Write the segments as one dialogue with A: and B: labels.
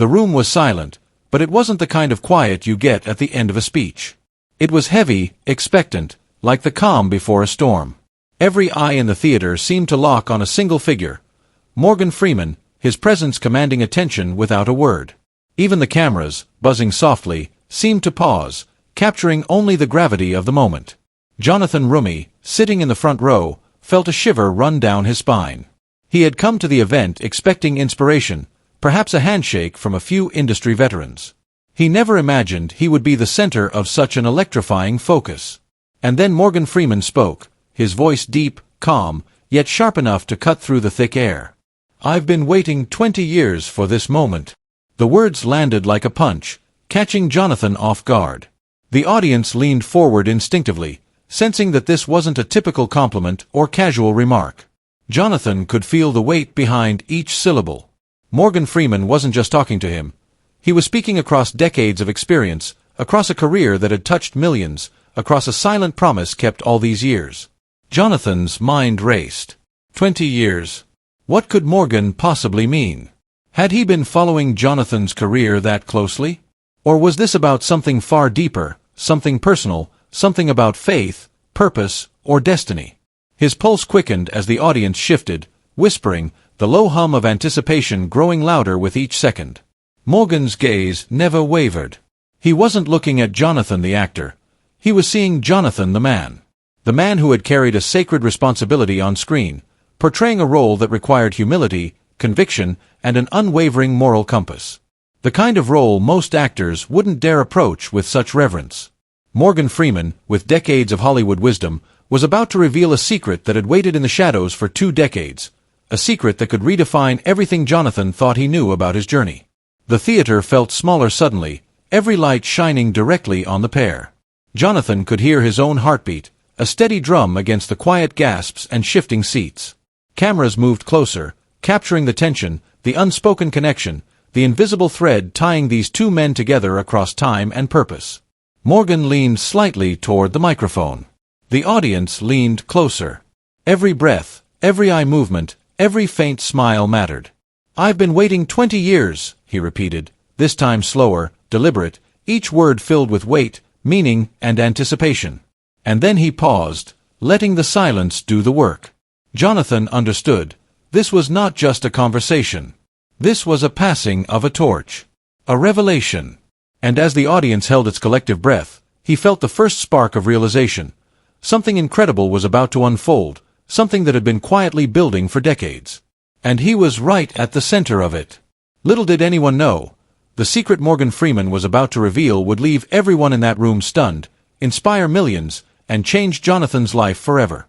A: The room was silent, but it wasn't the kind of quiet you get at the end of a speech. It was heavy, expectant, like the calm before a storm. Every eye in the theater seemed to lock on a single figure, Morgan Freeman, his presence commanding attention without a word. Even the cameras, buzzing softly, seemed to pause, capturing only the gravity of the moment. Jonathan Roumie, sitting in the front row, felt a shiver run down his spine. He had come to the event expecting inspiration, perhaps a handshake from a few industry veterans. He never imagined he would be the center of such an electrifying focus. And then Morgan Freeman spoke, his voice deep, calm, yet sharp enough to cut through the thick air. "I've been waiting 20 years for this moment." The words landed like a punch, catching Jonathan off guard. The audience leaned forward instinctively, sensing that this wasn't a typical compliment or casual remark. Jonathan could feel the weight behind each syllable. Morgan Freeman wasn't just talking to him. He was speaking across decades of experience, across a career that had touched millions, across a silent promise kept all these years. Jonathan's mind raced. 20 years. What could Morgan possibly mean? Had he been following Jonathan's career that closely? Or was this about something far deeper, something personal, something about faith, purpose, or destiny? His pulse quickened as the audience shifted, whispering, the low hum of anticipation growing louder with each second. Morgan's gaze never wavered. He wasn't looking at Jonathan the actor. He was seeing Jonathan the man. The man who had carried a sacred responsibility on screen, portraying a role that required humility, conviction, and an unwavering moral compass. The kind of role most actors wouldn't dare approach with such reverence. Morgan Freeman, with decades of Hollywood wisdom, was about to reveal a secret that had waited in the shadows for 2 decades, a secret that could redefine everything Jonathan thought he knew about his journey. The theater felt smaller suddenly, every light shining directly on the pair. Jonathan could hear his own heartbeat, a steady drum against the quiet gasps and shifting seats. Cameras moved closer, capturing the tension, the unspoken connection, the invisible thread tying these 2 men together across time and purpose. Morgan leaned slightly toward the microphone. The audience leaned closer. Every breath, every eye movement, every faint smile mattered. "I've been waiting 20 years, he repeated, this time slower, deliberate, each word filled with weight, meaning, and anticipation. And then he paused, letting the silence do the work. Jonathan understood. This was not just a conversation. This was a passing of a torch. A revelation. And as the audience held its collective breath, he felt the first spark of realization. Something incredible was about to unfold, something that had been quietly building for decades. And he was right at the center of it. Little did anyone know, the secret Morgan Freeman was about to reveal would leave everyone in that room stunned, inspire millions, and change Jonathan's life forever.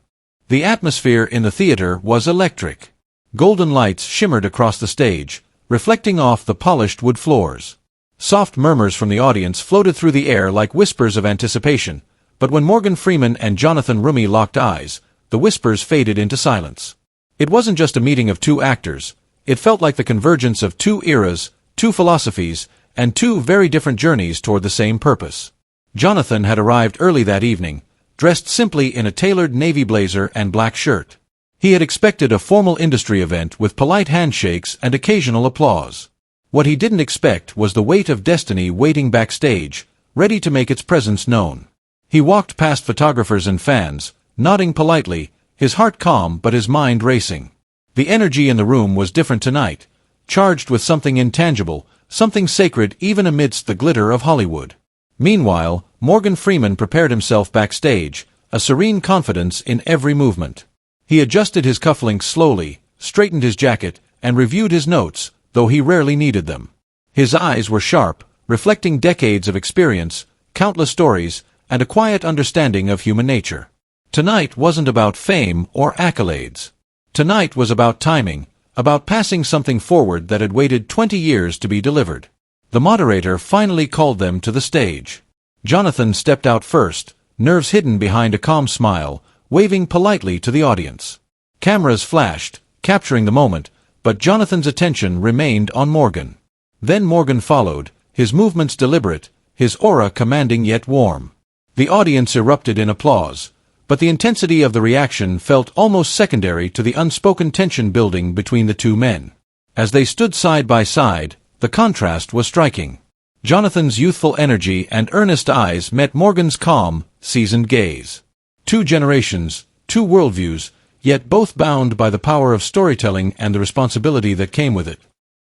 A: The atmosphere in the theater was electric. Golden lights shimmered across the stage, reflecting off the polished wood floors. Soft murmurs from the audience floated through the air like whispers of anticipation, but when Morgan Freeman and Jonathan Roumie locked eyes, the whispers faded into silence. It wasn't just a meeting of 2 actors, it felt like the convergence of 2 eras, 2 philosophies, and 2 very different journeys toward the same purpose. Jonathan had arrived early that evening, dressed simply in a tailored navy blazer and black shirt. He had expected a formal industry event with polite handshakes and occasional applause. What he didn't expect was the weight of destiny waiting backstage, ready to make its presence known. He walked past photographers and fans, nodding politely, his heart calm but his mind racing. The energy in the room was different tonight, charged with something intangible, something sacred even amidst the glitter of Hollywood. Meanwhile, Morgan Freeman prepared himself backstage, a serene confidence in every movement. He adjusted his cufflinks slowly, straightened his jacket, and reviewed his notes, though he rarely needed them. His eyes were sharp, reflecting decades of experience, countless stories, and a quiet understanding of human nature. Tonight wasn't about fame or accolades. Tonight was about timing, about passing something forward that had waited 20 years to be delivered. The moderator finally called them to the stage. Jonathan stepped out first, nerves hidden behind a calm smile, waving politely to the audience. Cameras flashed, capturing the moment, but Jonathan's attention remained on Morgan. Then Morgan followed, his movements deliberate, his aura commanding yet warm. The audience erupted in applause, but the intensity of the reaction felt almost secondary to the unspoken tension building between the 2 men. As they stood side by side, The contrast was striking. Jonathan's youthful energy and earnest eyes met Morgan's calm, seasoned gaze. Two generations, two worldviews, yet both bound by the power of storytelling and the responsibility that came with it.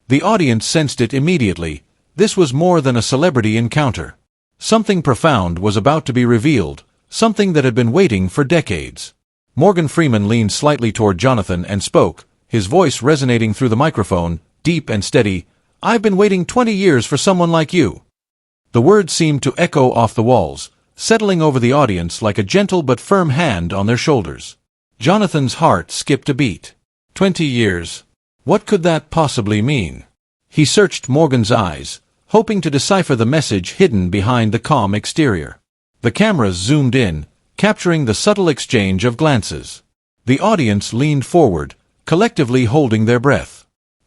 A: The audience sensed it immediately. This was more than a celebrity encounter. Something profound was about to be revealed, something that had been waiting for decades. Morgan Freeman leaned slightly toward Jonathan and spoke, his voice resonating through the microphone, deep and steady. "I've been waiting 20 years for someone like you." The words seemed to echo off the walls, settling over the audience like a gentle but firm hand on their shoulders. Jonathan's heart skipped a beat. 20 years. What could that possibly mean? He searched Morgan's eyes, hoping to decipher the message hidden behind the calm exterior. The cameras zoomed in, capturing the subtle exchange of glances. The audience leaned forward, collectively holding their breath.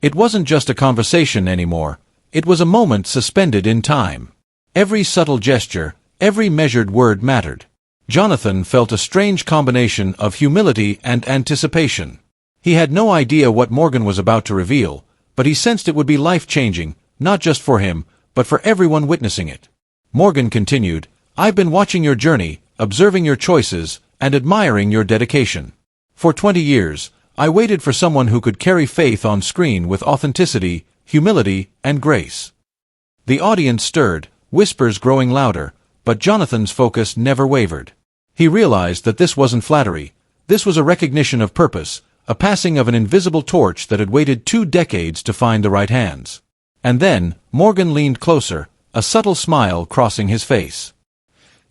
A: It wasn't just a conversation anymore, it was a moment suspended in time. Every subtle gesture, every measured word mattered. Jonathan felt a strange combination of humility and anticipation. He had no idea what Morgan was about to reveal, but he sensed it would be life-changing, not just for him, but for everyone witnessing it. Morgan continued, "I've been watching your journey, observing your choices, and admiring your dedication. For 20 years, I waited for someone who could carry faith on screen with authenticity, humility, and grace." The audience stirred, whispers growing louder, but Jonathan's focus never wavered. He realized that this wasn't flattery. This was a recognition of purpose, a passing of an invisible torch that had waited 2 decades to find the right hands. And then, Morgan leaned closer, a subtle smile crossing his face.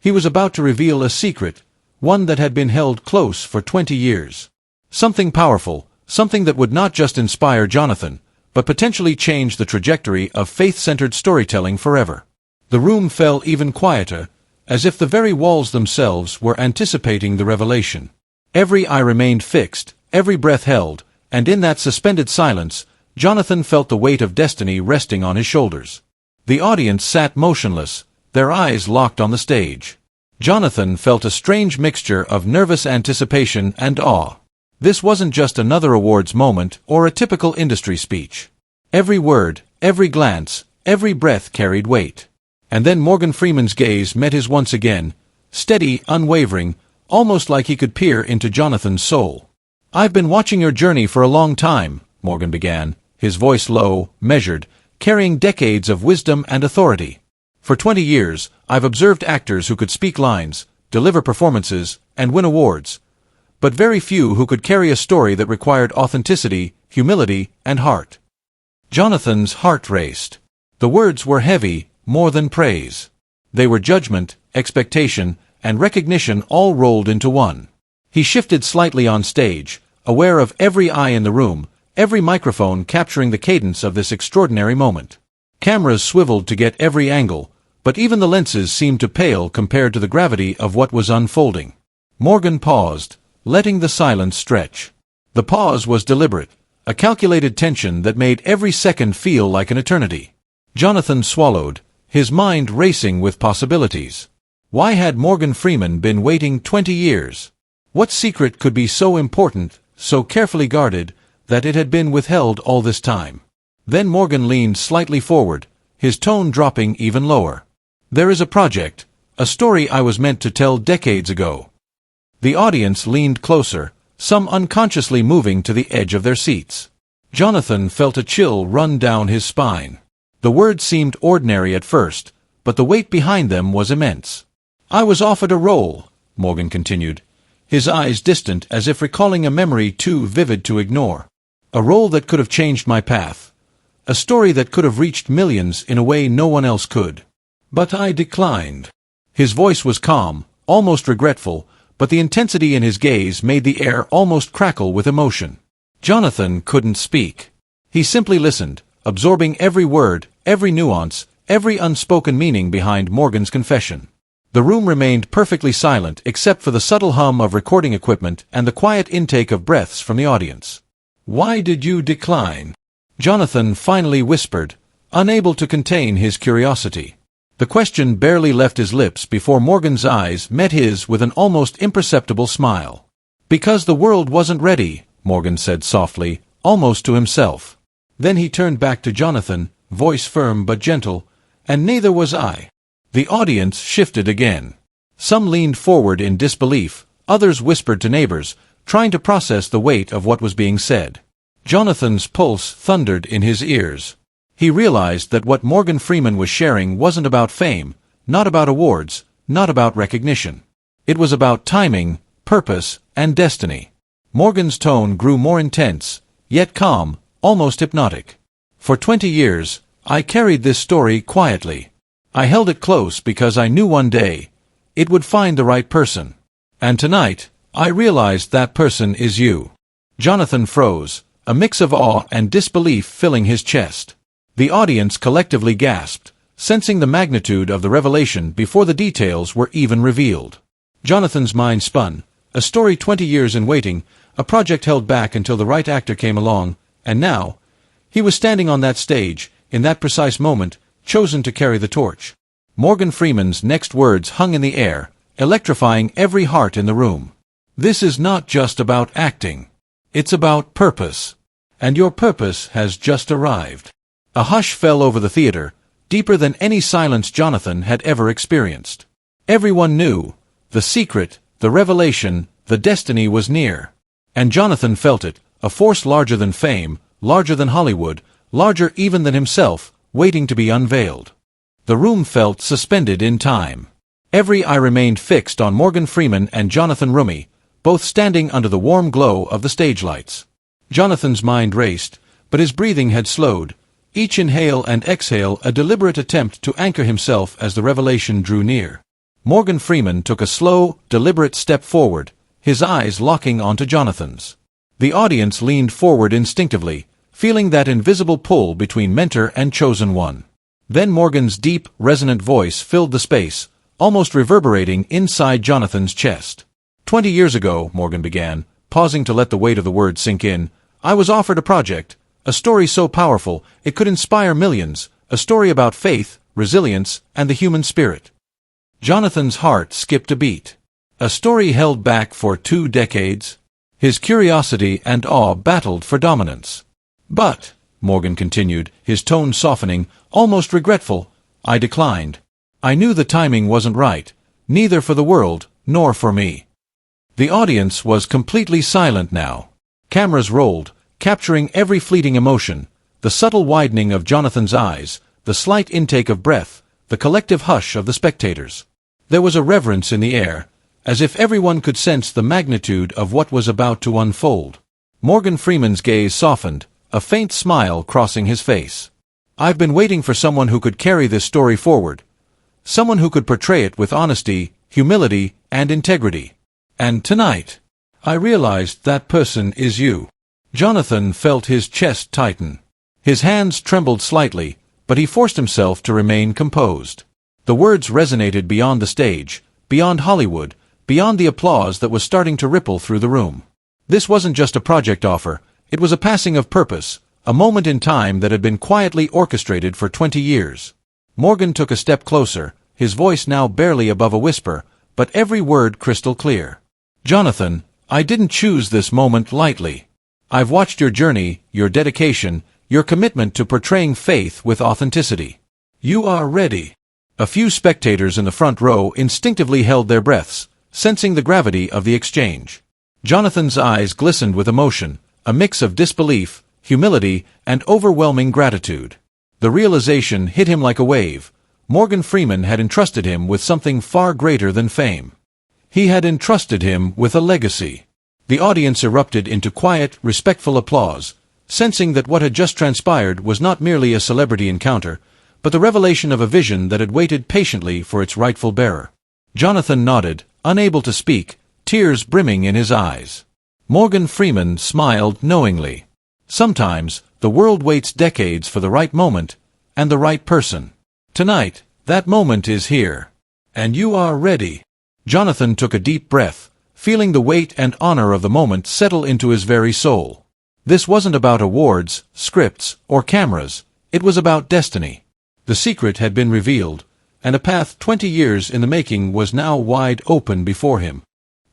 A: He was about to reveal a secret, one that had been held close for 20 years. Something powerful, something that would not just inspire Jonathan, but potentially change the trajectory of faith-centered storytelling forever. The room fell even quieter, as if the very walls themselves were anticipating the revelation. Every eye remained fixed, every breath held, and in that suspended silence, Jonathan felt the weight of destiny resting on his shoulders. The audience sat motionless, their eyes locked on the stage. Jonathan felt a strange mixture of nervous anticipation and awe. This wasn't just another awards moment or a typical industry speech. Every word, every glance, every breath carried weight. And then Morgan Freeman's gaze met his once again, steady, unwavering, almost like he could peer into Jonathan's soul. "I've been watching your journey for a long time," Morgan began, his voice low, measured, carrying decades of wisdom and authority. "For 20 years, I've observed actors who could speak lines, deliver performances, and win awards, but very few who could carry a story that required authenticity, humility, and heart." Jonathan's heart raced. The words were heavy, more than praise. They were judgment, expectation, and recognition all rolled into one. He shifted slightly on stage, aware of every eye in the room, every microphone capturing the cadence of this extraordinary moment. Cameras swiveled to get every angle, but even the lenses seemed to pale compared to the gravity of what was unfolding. Morgan paused, letting the silence stretch. The pause was deliberate, a calculated tension that made every second feel like an eternity. Jonathan swallowed, his mind racing with possibilities. Why had Morgan Freeman been waiting 20 years? What secret could be so important, so carefully guarded, that it had been withheld all this time? Then Morgan leaned slightly forward, his tone dropping even lower. "There is a project, a story I was meant to tell decades ago." The audience leaned closer, some unconsciously moving to the edge of their seats. Jonathan felt a chill run down his spine. The words seemed ordinary at first, but the weight behind them was immense. "I was offered a role," Morgan continued, his eyes distant as if recalling a memory too vivid to ignore. "A role that could have changed my path. A story that could have reached millions in a way no one else could. But I declined." His voice was calm, almost regretful, but the intensity in his gaze made the air almost crackle with emotion. Jonathan couldn't speak. He simply listened, absorbing every word, every nuance, every unspoken meaning behind Morgan's confession. The room remained perfectly silent except for the subtle hum of recording equipment and the quiet intake of breaths from the audience. "Why did you decline?" Jonathan finally whispered, unable to contain his curiosity. The question barely left his lips before Morgan's eyes met his with an almost imperceptible smile. "Because the world wasn't ready," Morgan said softly, almost to himself. Then he turned back to Jonathan, voice firm but gentle, "and neither was I." The audience shifted again. Some leaned forward in disbelief, others whispered to neighbors, trying to process the weight of what was being said. Jonathan's pulse thundered in his ears. He realized that what Morgan Freeman was sharing wasn't about fame, not about awards, not about recognition. It was about timing, purpose, and destiny. Morgan's tone grew more intense, yet calm, almost hypnotic. "For 20 years, I carried this story quietly. I held it close because I knew one day it would find the right person. And tonight, I realized that person is you." Jonathan froze, a mix of awe and disbelief filling his chest. The audience collectively gasped, sensing the magnitude of the revelation before the details were even revealed. Jonathan's mind spun. A story 20 years in waiting, a project held back until the right actor came along, and now, he was standing on that stage, in that precise moment, chosen to carry the torch. Morgan Freeman's next words hung in the air, electrifying every heart in the room. "This is not just about acting. It's about purpose. And your purpose has just arrived." A hush fell over the theater, deeper than any silence Jonathan had ever experienced. Everyone knew. The secret, the revelation, the destiny was near. And Jonathan felt it, a force larger than fame, larger than Hollywood, larger even than himself, waiting to be unveiled. The room felt suspended in time. Every eye remained fixed on Morgan Freeman and Jonathan Roumie, both standing under the warm glow of the stage lights. Jonathan's mind raced, but his breathing had slowed, each inhale and exhale a deliberate attempt to anchor himself as the revelation drew near. Morgan Freeman took a slow, deliberate step forward, his eyes locking onto Jonathan's. The audience leaned forward instinctively, feeling that invisible pull between mentor and chosen one. Then Morgan's deep, resonant voice filled the space, almost reverberating inside Jonathan's chest. 20 years ago, Morgan began, pausing to let the weight of the words sink in, "I was offered a project, a story so powerful it could inspire millions, a story about faith, resilience, and the human spirit." Jonathan's heart skipped a beat. A story held back for 2 decades? His curiosity and awe battled for dominance. "But," Morgan continued, his tone softening, almost regretful, "I declined. I knew the timing wasn't right, neither for the world, nor for me." The audience was completely silent now. Cameras rolled, capturing every fleeting emotion, the subtle widening of Jonathan's eyes, the slight intake of breath, the collective hush of the spectators. There was a reverence in the air, as if everyone could sense the magnitude of what was about to unfold. Morgan Freeman's gaze softened, a faint smile crossing his face. "I've been waiting for someone who could carry this story forward. Someone who could portray it with honesty, humility, and integrity. And tonight, I realized that person is you." Jonathan felt his chest tighten. His hands trembled slightly, but he forced himself to remain composed. The words resonated beyond the stage, beyond Hollywood, beyond the applause that was starting to ripple through the room. This wasn't just a project offer, it was a passing of purpose, a moment in time that had been quietly orchestrated for 20 years. Morgan took a step closer, his voice now barely above a whisper, but every word crystal clear. "Jonathan, I didn't choose this moment lightly. I've watched your journey, your dedication, your commitment to portraying faith with authenticity. You are ready." A few spectators in the front row instinctively held their breaths, sensing the gravity of the exchange. Jonathan's eyes glistened with emotion, a mix of disbelief, humility, and overwhelming gratitude. The realization hit him like a wave. Morgan Freeman had entrusted him with something far greater than fame. He had entrusted him with a legacy. The audience erupted into quiet, respectful applause, sensing that what had just transpired was not merely a celebrity encounter, but the revelation of a vision that had waited patiently for its rightful bearer. Jonathan nodded, unable to speak, tears brimming in his eyes. Morgan Freeman smiled knowingly. Sometimes, the world waits decades for the right moment, and the right person. Tonight, that moment is here. And you are ready. Jonathan took a deep breath, feeling the weight and honor of the moment settle into his very soul. This wasn't about awards, scripts, or cameras. It was about destiny. The secret had been revealed, and a path 20 years in the making was now wide open before him.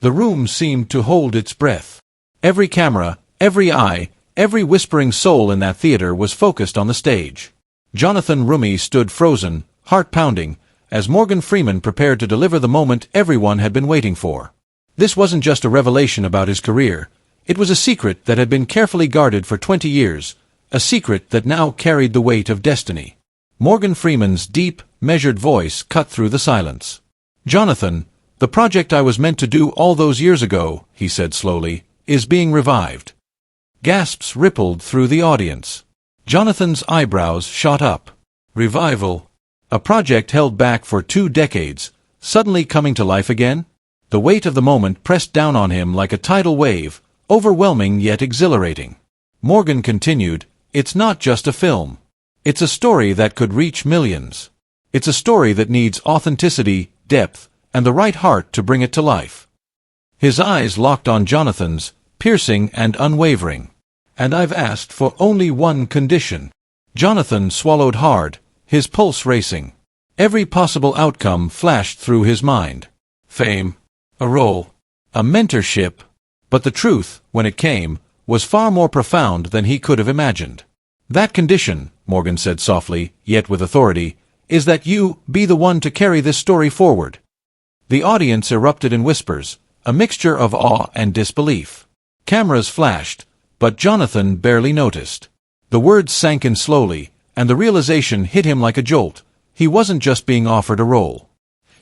A: The room seemed to hold its breath. Every camera, every eye, every whispering soul in that theater was focused on the stage. Jonathan Roumie stood frozen, heart pounding, as Morgan Freeman prepared to deliver the moment everyone had been waiting for. This wasn't just a revelation about his career. It was a secret that had been carefully guarded for 20 years, a secret that now carried the weight of destiny. Morgan Freeman's deep, measured voice cut through the silence. "Jonathan, the project I was meant to do all those years ago," he said slowly, "is being revived." Gasps rippled through the audience. Jonathan's eyebrows shot up. Revival? A project held back for 2 decades, suddenly coming to life again? The weight of the moment pressed down on him like a tidal wave, overwhelming yet exhilarating. Morgan continued, "It's not just a film. It's a story that could reach millions. It's a story that needs authenticity, depth, and the right heart to bring it to life." His eyes locked on Jonathan's, piercing and unwavering. "And I've asked for only one condition." Jonathan swallowed hard, his pulse racing. Every possible outcome flashed through his mind. Fame, a role, a mentorship. But the truth, when it came, was far more profound than he could have imagined. "That condition," Morgan said softly, yet with authority, "is that you be the one to carry this story forward." The audience erupted in whispers, a mixture of awe and disbelief. Cameras flashed, but Jonathan barely noticed. The words sank in slowly, and the realization hit him like a jolt. He wasn't just being offered a role.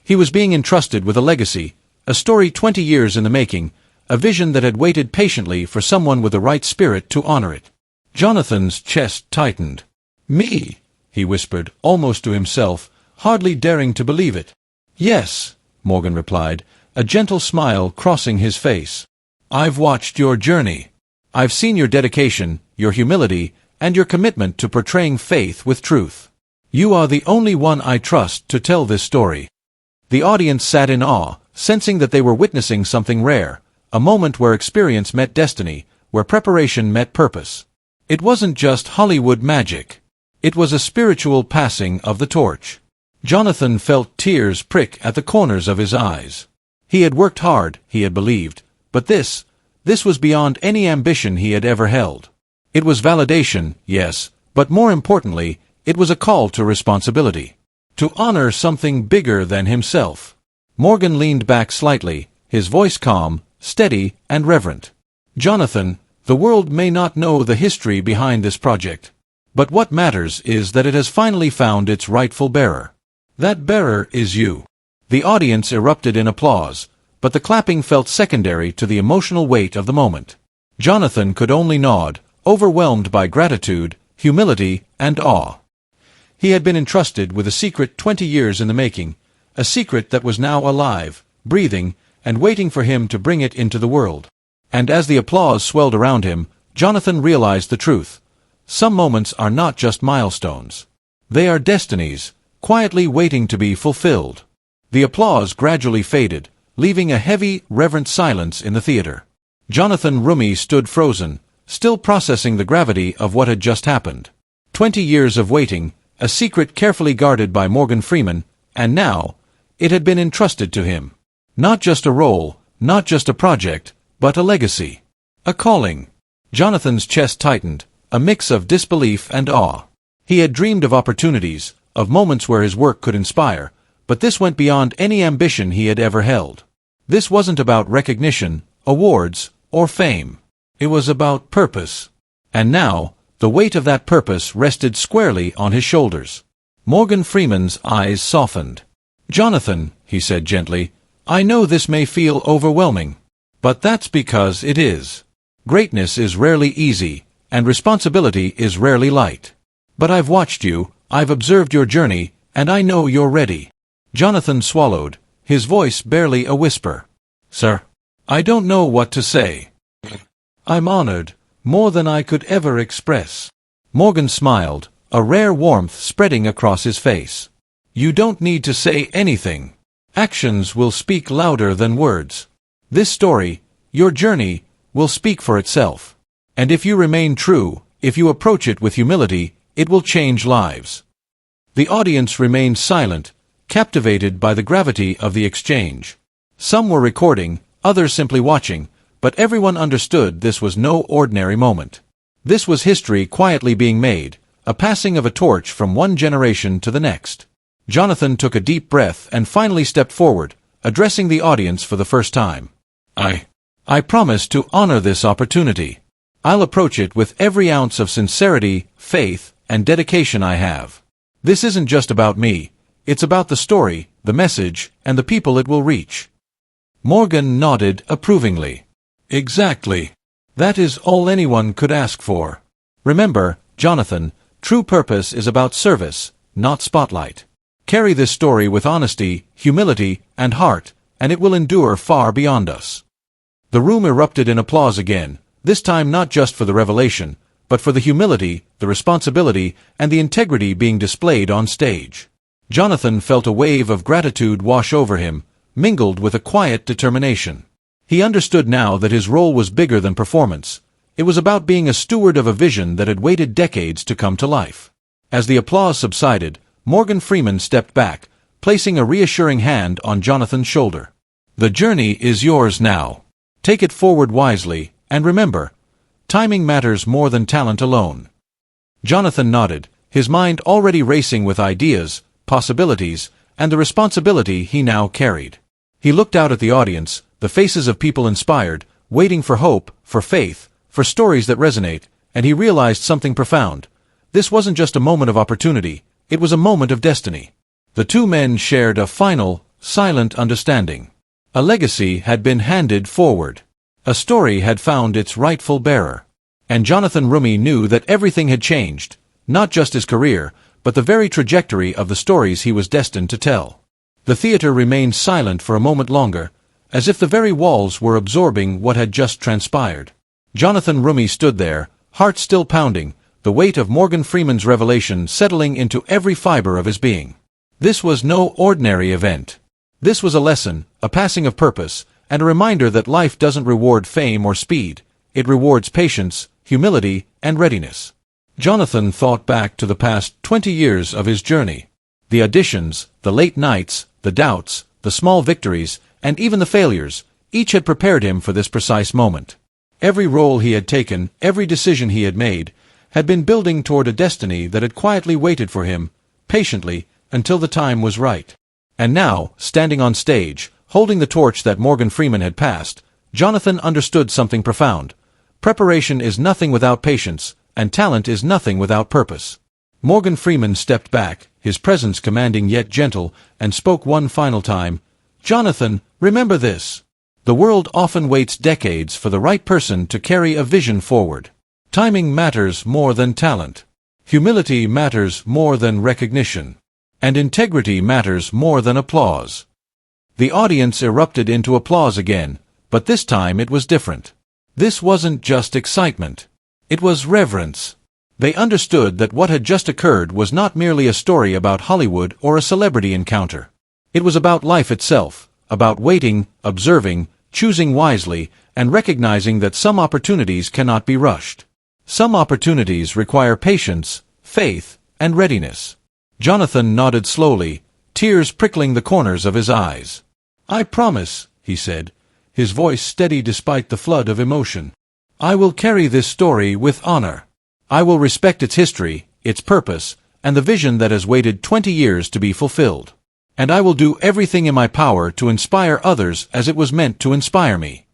A: He was being entrusted with a legacy, a story 20 years in the making, a vision that had waited patiently for someone with the right spirit to honor it. Jonathan's chest tightened. "Me?" he whispered, almost to himself, hardly daring to believe it. "Yes," Morgan replied, a gentle smile crossing his face. "I've watched your journey. I've seen your dedication, your humility, and your commitment to portraying faith with truth. You are the only one I trust to tell this story." The audience sat in awe, sensing that they were witnessing something rare, a moment where experience met destiny, where preparation met purpose. It wasn't just Hollywood magic. It was a spiritual passing of the torch. Jonathan felt tears prick at the corners of his eyes. He had worked hard, he had believed, but this was beyond any ambition he had ever held. It was validation, yes, but more importantly, it was a call to responsibility. To honor something bigger than himself. Morgan leaned back slightly, his voice calm, steady, and reverent. "Jonathan, the world may not know the history behind this project. But what matters is that it has finally found its rightful bearer. That bearer is you." The audience erupted in applause, but the clapping felt secondary to the emotional weight of the moment. Jonathan could only nod, overwhelmed by gratitude, humility, and awe. He had been entrusted with a secret 20 years in the making, a secret that was now alive, breathing, and waiting for him to bring it into the world. And as the applause swelled around him, Jonathan realized the truth. Some moments are not just milestones. They are destinies, quietly waiting to be fulfilled. The applause gradually faded, leaving a heavy, reverent silence in the theater. Jonathan Roumie stood frozen, still processing the gravity of what had just happened. 20 years of waiting, a secret carefully guarded by Morgan Freeman, and now, it had been entrusted to him. Not just a role, not just a project, but a legacy. A calling. Jonathan's chest tightened, a mix of disbelief and awe. He had dreamed of opportunities, of moments where his work could inspire, but this went beyond any ambition he had ever held. This wasn't about recognition, awards, or fame. It was about purpose. And now, the weight of that purpose rested squarely on his shoulders. Morgan Freeman's eyes softened. "Jonathan," he said gently, "I know this may feel overwhelming. But that's because it is. Greatness is rarely easy, and responsibility is rarely light. But I've watched you, I've observed your journey, and I know you're ready." Jonathan swallowed, his voice barely a whisper. "Sir, I don't know what to say. I'm honored, more than I could ever express." Morgan smiled, a rare warmth spreading across his face. "You don't need to say anything. Actions will speak louder than words. This story, your journey, will speak for itself. And if you remain true, if you approach it with humility, it will change lives." The audience remained silent, captivated by the gravity of the exchange. Some were recording, others simply watching, but everyone understood this was no ordinary moment. This was history quietly being made, a passing of a torch from one generation to the next. Jonathan took a deep breath and finally stepped forward, addressing the audience for the first time. I promise to honor this opportunity. I'll approach it with every ounce of sincerity, faith, and dedication I have. This isn't just about me. It's about the story, the message, and the people it will reach. Morgan nodded approvingly. Exactly. That is all anyone could ask for. Remember, Jonathan, true purpose is about service, not spotlight. Carry this story with honesty, humility, and heart, and it will endure far beyond us. The room erupted in applause again, this time not just for the revelation, but for the humility, the responsibility, and the integrity being displayed on stage. Jonathan felt a wave of gratitude wash over him, mingled with a quiet determination. He understood now that his role was bigger than performance. It was about being a steward of a vision that had waited decades to come to life. As the applause subsided, Morgan Freeman stepped back, placing a reassuring hand on Jonathan's shoulder. The journey is yours now. Take it forward wisely, and remember, timing matters more than talent alone. Jonathan nodded, his mind already racing with ideas, possibilities, and the responsibility he now carried. He looked out at the audience, the faces of people inspired, waiting for hope, for faith, for stories that resonate, and he realized something profound. This wasn't just a moment of opportunity, it was a moment of destiny. The two men shared a final, silent understanding. A legacy had been handed forward. A story had found its rightful bearer. And Jonathan Roumie knew that everything had changed, not just his career, but the very trajectory of the stories he was destined to tell. The theater remained silent for a moment longer, as if the very walls were absorbing what had just transpired. Jonathan Roumie stood there, heart still pounding, the weight of Morgan Freeman's revelation settling into every fiber of his being. This was no ordinary event. This was a lesson, a passing of purpose, and a reminder that life doesn't reward fame or speed. It rewards patience, humility, and readiness. Jonathan thought back to the past 20 years of his journey. The auditions, the late nights, the doubts, the small victories, and even the failures, each had prepared him for this precise moment. Every role he had taken, every decision he had made, had been building toward a destiny that had quietly waited for him, patiently, until the time was right. And now, standing on stage, holding the torch that Morgan Freeman had passed, Jonathan understood something profound. Preparation is nothing without patience, and talent is nothing without purpose. Morgan Freeman stepped back, his presence commanding yet gentle, and spoke one final time. Jonathan, remember this. The world often waits decades for the right person to carry a vision forward. Timing matters more than talent. Humility matters more than recognition. And integrity matters more than applause. The audience erupted into applause again, but this time it was different. This wasn't just excitement. It was reverence. They understood that what had just occurred was not merely a story about Hollywood or a celebrity encounter. It was about life itself, about waiting, observing, choosing wisely, and recognizing that some opportunities cannot be rushed. Some opportunities require patience, faith, and readiness. Jonathan nodded slowly, tears prickling the corners of his eyes. I promise, he said, his voice steady despite the flood of emotion. I will carry this story with honor. I will respect its history, its purpose, and the vision that has waited 20 years to be fulfilled. And I will do everything in my power to inspire others as it was meant to inspire me.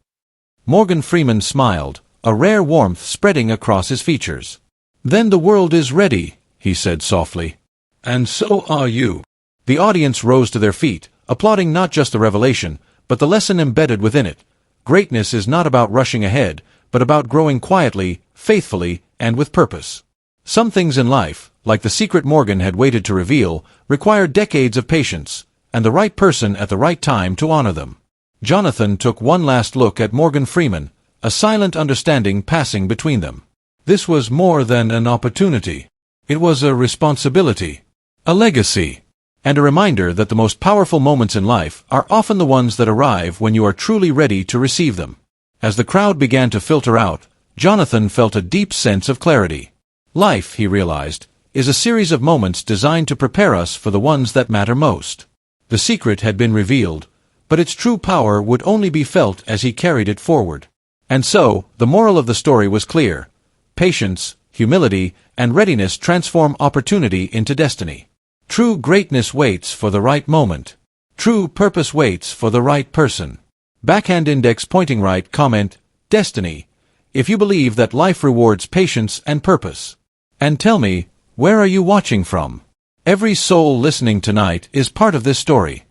A: Morgan Freeman smiled, a rare warmth spreading across his features. Then the world is ready, he said softly. And so are you. The audience rose to their feet, applauding not just the revelation, but the lesson embedded within it. Greatness is not about rushing ahead, but about growing quietly, faithfully, and with purpose. Some things in life, like the secret Morgan had waited to reveal, require decades of patience, and the right person at the right time to honor them. Jonathan took one last look at Morgan Freeman, a silent understanding passing between them. This was more than an opportunity. It was a responsibility, a legacy, and a reminder that the most powerful moments in life are often the ones that arrive when you are truly ready to receive them. As the crowd began to filter out, Jonathan felt a deep sense of clarity. Life, he realized, is a series of moments designed to prepare us for the ones that matter most. The secret had been revealed, but its true power would only be felt as he carried it forward. And so, the moral of the story was clear. Patience, humility, and readiness transform opportunity into destiny. True greatness waits for the right moment. True purpose waits for the right person. Backhand index pointing right comment, destiny, if you believe that life rewards patience and purpose. And tell me, where are you watching from? Every soul listening tonight is part of this story.